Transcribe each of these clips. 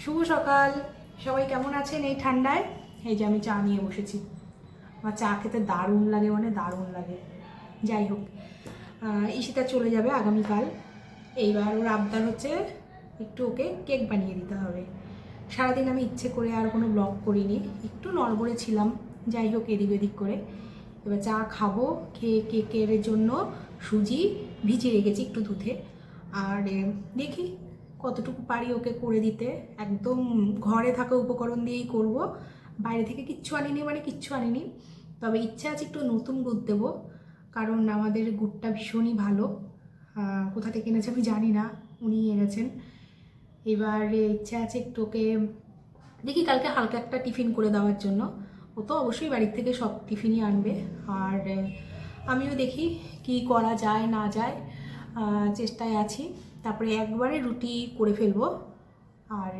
শুভ সকাল সবাই, কেমন আছেন এই ঠান্ডায়? এই যে আমি চা নিয়ে বসেছি। আমার চা খেতে দারুণ লাগে, মানে দারুণ লাগে। যাই হোক, ঈশিতা চলে যাবে আগামীকাল। এইবার ওর আবদার হচ্ছে একটু ওকে কেক বানিয়ে দিতে হবে। সারাদিন আমি ইচ্ছে করে আর কোনো ব্লগ করিনি, একটু নড়বড়ে ছিলাম। যাই হোক, এদিক ওদিক করে এবার চা খাবো। খেয়ে কেকের জন্য সুজি ভিজিয়ে রেখেছি একটু দুধে। আর দেখি কতটুকু পারি ওকে করে দিতে। একদম ঘরে থাকা উপকরণ দিয়েই করব, বাইরে থেকে কিচ্ছু আনিনি, মানে কিচ্ছু আনিনি। তবে ইচ্ছা আছে একটু নতুন গুড় দেবো, কারণ আমাদের গুড়টা ভীষণই ভালো। কোথা থেকে এনেছে আমি জানি না, উনি এনেছেন। এবার ইচ্ছা আছে একটু ওকে দেখি কালকে হালকা একটা টিফিন করে দেওয়ার জন্য। ও তো অবশ্যই বাড়ির থেকে সব টিফিনই আনবে। আর আমিও দেখি কি করা যায় না যায়, চেষ্টায় আছি। তারপরে একবারে রুটি করে ফেলবো। আর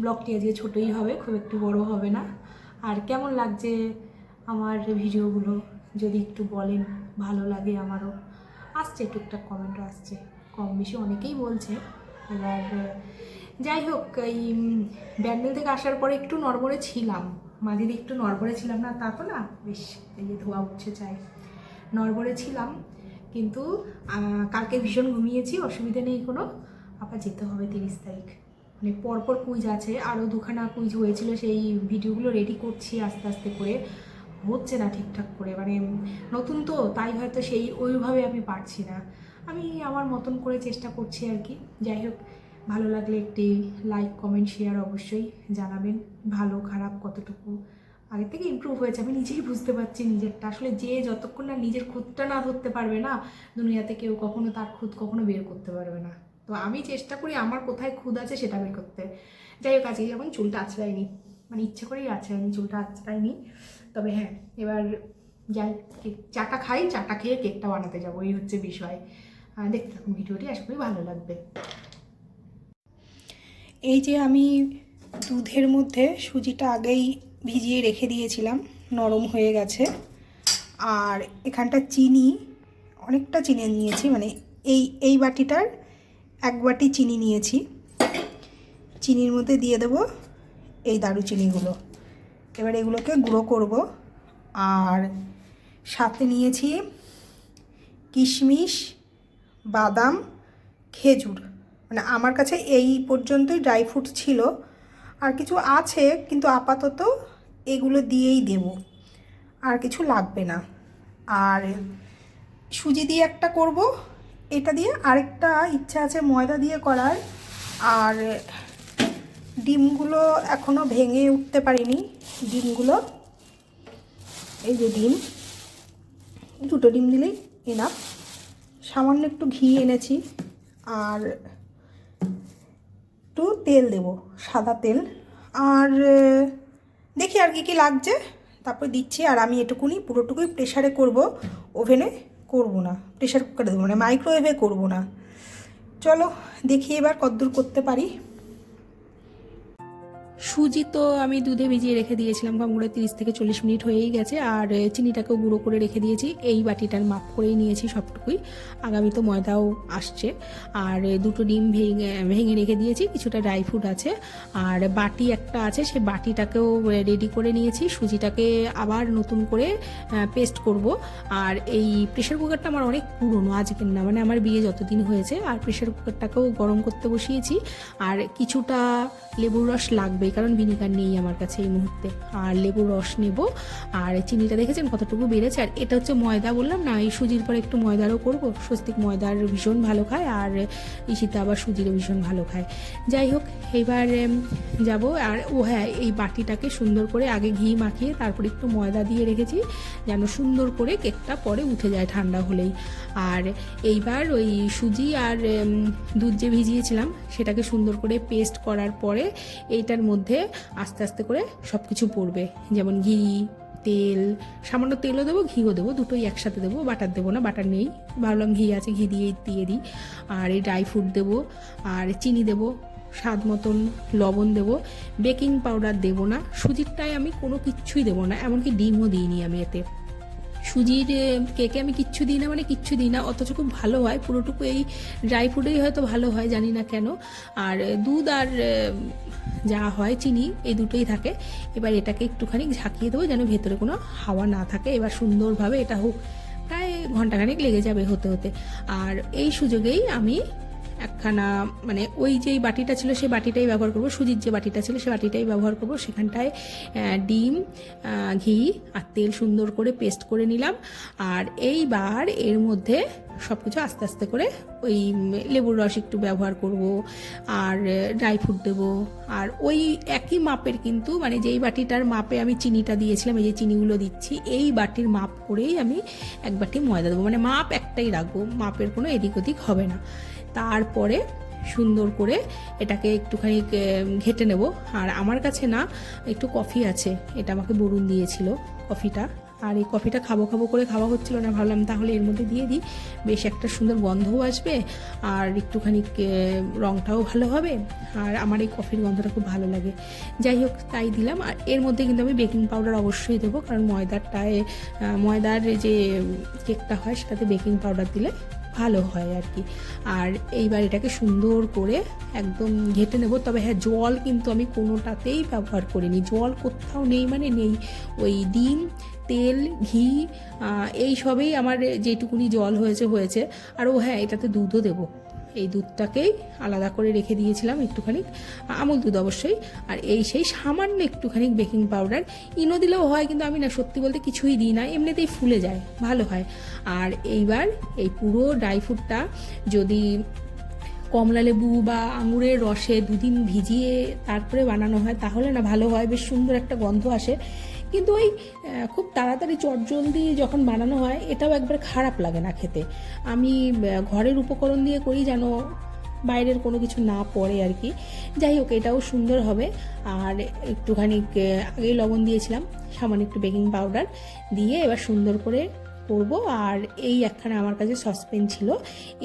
ব্লগটি আজকে ছোটোই হবে, খুব একটু বড় হবে না। আর কেমন লাগছে আমার ভিডিওগুলো যদি একটু বলেন, ভালো লাগে আমারও। আসছে টুকটাক কমেন্টও আসছে, কম বেশি অনেকেই বলছে। এবার যাই হোক, এই ব্যান্ডেল থেকে আসার পরে একটু নড়বড়ে ছিলাম, মাঝে দিয়ে একটু নড়বড়ে ছিলাম না, তা তো না, বেশ এই যে ধোয়া উঠছে চাই, নড়বড়ে ছিলাম। কিন্তু কালকে ভীষণ ঘুমিয়েছি, অসুবিধা নেই কোনো। আবার যেতে হবে 30 তারিখ, মানে পরপর কুইজ আছে, আরও দুখানা কুইজ হয়েছিল, সেই ভিডিওগুলো রেডি করছি আস্তে আস্তে করে। হচ্ছে না ঠিকঠাক করে, মানে নতুন তো, তাই হয়তো সেই ওইভাবে আমি পারছি না। আমি আমার মতন করে চেষ্টা করছি আর কি। যাই হোক, ভালো লাগলে একটি লাইক কমেন্ট শেয়ার অবশ্যই জানাবেন। ভালো খারাপ কতটুকু আগের থেকে ইমপ্রুভ হয়েছে আমি নিজেই বুঝতে পারছি নিজেরটা। আসলে যে যতক্ষণ না নিজের খুদটা না ধরতে পারবে না, দুনিয়াতে কেউ কখনো তার খুদ কখনো বের করতে পারবে না। তো আমি চেষ্টা করি আমার কোথায় খুদ আছে সেটা বের করতে। যাই হোক, আজকে যেমন চুলটা আঁচড়াইনি, মানে ইচ্ছে করেই আঁচড়াইনি, চুলটা আঁচড়াইনি। তবে হ্যাঁ, এবার যাই, চাটা খাই, চাটা খেয়ে কেকটা বানাতে যাবো, এই হচ্ছে বিষয়। দেখতে থাকুন ভিডিওটি, আশা করি ভালো লাগবে। এই যে আমি দুধের মধ্যে সুজিটা আগেই ভিজিয়ে রেখে দিয়েছিলাম, নরম হয়ে গেছে। আর এখানটা চিনি, অনেকটা চিনি নিয়েছি, মানে এই বাটিটার 1 বাটি চিনি নিয়েছি। চিনির মধ্যে দিয়ে দেবো এই দারুচিনিগুলো। এবার এগুলোকে গুঁড়ো করব। আর সাথে নিয়েছি কিশমিশ, বাদাম, খেজুর। মানে আমার কাছে এই পর্যন্তই ড্রাই ফ্রুট ছিল, আর কিছু আছে কিন্তু আপাতত এগুলো দিয়েই দেব, আর কিছু লাগবে না। আর সুজি দিয়ে একটা করব, এটা দিয়ে আরেকটা ইচ্ছা আছে ময়দা দিয়ে করার। আর ডিমগুলো এখনও ভেঙে উঠতে পারিনি, ডিমগুলো, এই যে ডিম, 2টো ডিম দিলেই এনাফ। সামান্য একটু ঘি এনেছি, আর একটু তেল দেব, সাদা তেল। আর দেখি আর কি লাগছে, তারপর দিচ্ছি। আর আমি এটুকুনি পুরোটুকুই প্রেশারে করব, ওভেনে করব না, প্রেশার কুকারে দেবো, মানে মাইক্রোওয়েভে করব না। চলো দেখি এবার কতদূর করতে পারি। সুজি তো আমি দুধে ভিজিয়ে রেখে দিয়েছিলাম, কম করে 30 থেকে 40 মিনিট হয়েই গেছে। আর চিনিটাকেও গুঁড়ো করে রেখে দিয়েছি, এই বাটিটার মাপ করেই নিয়েছি সবটুকুই। আগামী তো ময়দাও আসছে। আর 2টো ডিম ভেঙে রেখে দিয়েছি, কিছুটা ড্রাই ফ্রুট আছে। আর বাটি একটা আছে, সেই বাটিটাকেও রেডি করে নিয়েছি। সুজিটাকে আবার নতুন করে পেস্ট করব। আর এই প্রেশার কুকারটা আমার অনেক পুরনো, আজকের না, মানে আমার বিয়ে যতদিন হয়েছে। আর প্রেশার কুকারটাকেও গরম করতে বসিয়েছি। আর কিছুটা লেবুর রস লাগবে, কারণ ভিনিগার নেই আমার কাছে এই মুহূর্তে। আর লেবুর রস নেব। আর চিনিটা দেখেছেন কতটুকু বেড়েছে। আর এটা হচ্ছে ময়দা, বললাম না, এই সুজির পরে একটু ময়দারও করব। স্বস্তিক ময়দার ভীষণ ভালো খায়, আর ঈশিতা আবার সুজিরও ভীষণ ভালো খায়। যাই হোক, এইবার যাব। আর ও হ্যাঁ, এই বাটিটাকে সুন্দর করে আগে ঘি মাখিয়ে তারপর একটু ময়দা দিয়ে রেখেছি, যেন সুন্দর করে কেকটা পরে উঠে যায় ঠান্ডা হলেই। আর এইবার ওই সুজি আর দুধ যে ভিজিয়েছিলাম সেটাকে সুন্দর করে পেস্ট করার পরে এইটার মধ্যে আস্তে আস্তে করে সব কিছু পড়বে, যেমন ঘি, তেল, সামান্য তেলও দেবো, ঘিও দেবো, দুটোই একসাথে দেবো। বাটার দেবো না, বাটার নেই, ভাবলাম ঘি আছে, ঘি দিয়ে দিই। আর এই ড্রাই ফ্রুট দেবো, আর চিনি দেবো, স্বাদ মতন লবণ দেবো। বেকিং পাউডার দেবো না, সুজিরটায় আমি কোনো কিচ্ছুই দেবো না, এমনকি ডিমও দিইনি আমি এতে। সুজির কেকে আমি কিচ্ছু দিই না, মানে কিচ্ছু দিই না, অথচ খুব ভালো হয়। পুরোটুকু এই ড্রাই ফ্রুটেই হয়তো ভালো হয়, জানি না কেন। আর দুধ আর যা হয় চিনি, এই দুটোই থাকে। এবার এটাকে একটুখানি ঝাঁকিয়ে দেবো যেন ভেতরে কোনো হাওয়া না থাকে। এবার সুন্দরভাবে এটা হোক, প্রায় ঘন্টাখানেক লেগে যাবে হতে হতে। আর এই সুযোগেই আমি একখানা, মানে ওই যেই বাটিটা ছিল সেই বাটিটাই ব্যবহার করব, সুজির যে বাটিটা ছিল সেই বাটিটাই ব্যবহার করব। সেখানটায় ডিম, ঘি আর তেল সুন্দর করে পেস্ট করে নিলাম। আর এইবার এর মধ্যে সব কিছু আস্তে আস্তে করে ওই লেবুর রস একটু ব্যবহার করব, আর ড্রাই ফ্রুট দেবো। আর ওই একই মাপের কিন্তু, মানে যেই বাটিটার মাপে আমি চিনিটা দিয়েছিলাম, এই যে চিনিগুলো দিচ্ছি, এই বাটির মাপ করেই আমি এক বাটি ময়দা দেবো। মানে মাপ একটাই রাখবো, মাপের কোনো এদিক ওদিক হবে না। তারপরে সুন্দর করে এটাকে একটুখানি ঘেটে নেব। আর আমার কাছে না একটু কফি আছে, এটা আমাকে বরুণ দিয়েছিল কফিটা। আর এই কফিটা খাবো খাবো করে খাওয়া হচ্ছিল না, ভাবলাম তাহলে এর মধ্যে দিয়ে দিই, বেশ একটা সুন্দর গন্ধও আসবে, আর একটুখানি রঙটাও ভালো হবে। আর আমার এই কফির গন্ধটা খুব ভালো লাগে। যাই হোক, তাই দিলাম। আর এর মধ্যে কিন্তু আমি বেকিং পাউডার অবশ্যই দেবো, কারণ ময়দার যে কেকটা হয় সেটাতে বেকিং পাউডার দিলে ভালো হয় আর কি। আর এইবার এটাকে সুন্দর করে একদম ঘেটে নেব। তবে হ্যাঁ, জল কিন্তু আমি কোনোটাতেই ব্যবহার করিনি, জল কোথাও নেই, মানে নেই। ওই ডিম, তেল, ঘি, এই সবেই আমার যেটুকুনি জল হয়েছে। আর হ্যাঁ, এটাতে দুধও দেবো। এই দুধটাকেই আলাদা করে রেখে দিয়েছিলাম একটুখানি, আমুল দুধ অবশ্যই। আর এই সেই সামান্য একটুখানি বেকিং পাউডার, ইনো দিলেও হয়, কিন্তু আমি না সত্যি বলতে কিছুই দিই না, এমনিতেই ফুলে যায়, ভালো হয়। আর এইবার এই পুরো ড্রাই ফ্রুটটা যদি কমলা লেবু বা আঙুরের রসে দুদিন ভিজিয়ে তারপরে বানানো হয় তাহলে না ভালো হয়, বেশ সুন্দর একটা গন্ধ আসে। কিন্তু ওই খুব তাড়াতাড়ি চটজলদি যখন বানানো হয় এটাও একবার খারাপ লাগে না খেতে। আমি ঘরের উপকরণ দিয়ে করি যেন বাইরের কোনো কিছু না পড়ে আর কি। যাই হোক, এটাও সুন্দর হবে। আর একটুখানি আগেই লবণ দিয়েছিলাম, সামান্য একটু বেকিং পাউডার দিয়ে এবার সুন্দর করে করব। আর এই একখানা আমার কাছে সসপ্যান ছিল,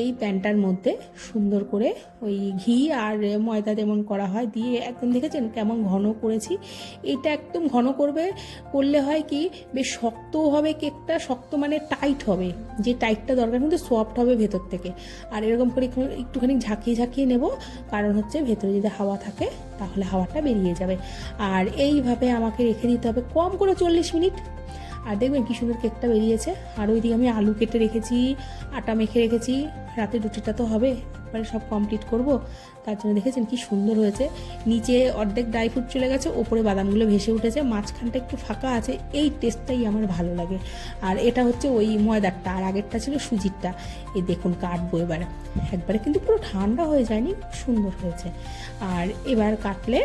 এই প্যানটার মধ্যে সুন্দর করে ওই ঘি আর ময়দা যেমন করা হয় দিয়ে একদম, দেখেছেন কেমন ঘন করেছি। এটা একদম ঘন করলে হয় কি, বেশ শক্তও হবে কেকটা, শক্ত মানে টাইট হবে, যে টাইটটা দরকার, কিন্তু সফট হবে ভেতর থেকে। আর এরকম করে একটুখানি ঝাঁকিয়ে নেব, কারণ হচ্ছে ভেতরে যদি হাওয়া থাকে তাহলে হাওয়াটা বেরিয়ে যাবে। আর এইভাবে আমাকে রেখে দিতে হবে কম করে 40 মিনিট। আর দেখবেন কি সুন্দর কেকটা বেরিয়েছে। আর ওইদিকে আমি আলু কেটে রেখেছি, আটা মেখে রেখেছি, রাতে রুটিটা তো হবে, একবারে সব কমপ্লিট করব। তার জন্য দেখেছেন কি সুন্দর হয়েছে, নিচে অর্ধেক ড্রাই ফ্রুট চলে গেছে, ওপরে বাদামগুলো ভেসে উঠেছে, মাঝখানটা একটু ফাঁকা আছে, এই টেস্টটাই আমার ভালো লাগে। আর এটা হচ্ছে ওই ময়দারটা, আর আগেরটা ছিল সুজিরটা। এই দেখুন কাটবো এবার, একবারে কিন্তু পুরো ঠান্ডা হয়ে যায়নি, সুন্দর হয়েছে। আর এবার কাটলে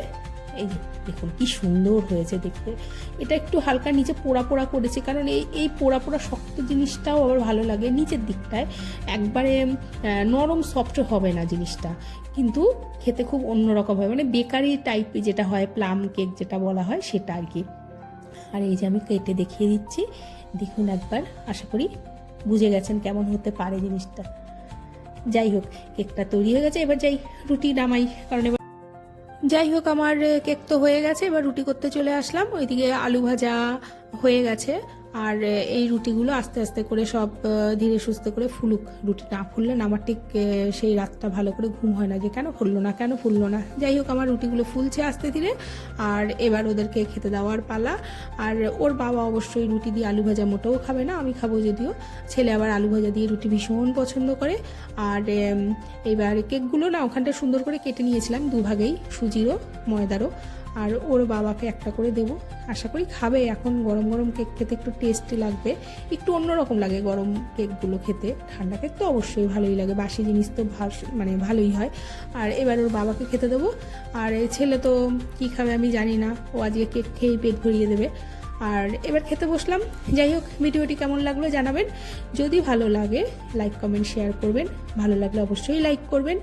এই দেখুন কি সুন্দর হয়েছে দেখতে। এটা একটু হালকা নিচে পোড়া করেছে, কারণ এই পোড়া শক্ত জিনিসটাও আবার ভালো লাগে নিচের দিকটায়, একবারে নরম সফট হবে না জিনিসটা, কিন্তু খেতে খুব অন্যরকম হয়, মানে বেকারি টাইপ যেটা হয়, প্লাম কেক যেটা বলা হয় সেটা আর কি। আর এই যে আমি কেটে দেখিয়ে দিচ্ছি, দেখুন একবার, আশা করি বুঝে গেছেন কেমন হতে পারে জিনিসটা। যাই হোক, কেকটা তৈরি হয়ে গেছে, এবার যাই রুটি নামাই, কারণ যাই হোক আমার কেক তো হয়ে গেছে, এবার রুটি করতে চলে আসলাম। ওইদিকে আলু ভাজা হয়ে গেছে, আর এই রুটিগুলো আস্তে আস্তে করে সব ধীরে সুস্থে করে ফুলুক। রুটি না ফুললে না আমার ঠিক সেই রাতটা ভালো করে ঘুম হয় না, যে কেন ফুললো না। যাই হোক, আমার রুটিগুলো ফুলছে আস্তে ধীরে। আর এবার ওদেরকে খেতে দেওয়ার পালা। আর ওর বাবা অবশ্যই রুটি দিয়ে আলু ভাজা মোটেও খাবে না, আমি খাবো যদিও। ছেলে আবার আলু ভাজা দিয়ে রুটি ভীষণ পছন্দ করে। আর এবার কেকগুলো না ওখানটা সুন্দর করে কেটে নিয়েছিলাম দুভাগেই, সুজিরও ময়দারও। আর ওর বাবাকে একটা করে দেবো, আশা করি খাবে। এখন গরম গরম কেক খেতে একটু টেস্টি লাগবে, একটু অন্যরকম লাগে গরম কেকগুলো খেতে। ঠান্ডা কেক তো অবশ্যই ভালোই লাগে, বাসি জিনিস তো মানে ভালোই হয়। আর এবার ওর বাবাকে খেতে দেবো। আর এই ছেলে তো কী খাবে আমি জানি না, ও আজকে কেক খেয়েই পেট ভরিয়ে দেবে। আর এবার খেতে বসলাম। যাই হোক, ভিডিওটি কেমন লাগলো জানাবেন, যদি ভালো লাগে লাইক কমেন্ট শেয়ার করবেন, ভালো লাগলে অবশ্যই লাইক করবেন।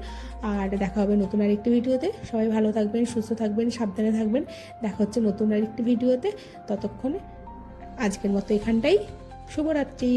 আর দেখা হবে নতুন আরেকটি ভিডিওতে। সবাই ভালো থাকবেন, সুস্থ থাকবেন, সাবধানে থাকবেন। দেখা হচ্ছে নতুন আরেকটি ভিডিওতে। ততক্ষণে আজকের মতো এখানটাই, শুভরাত্রি।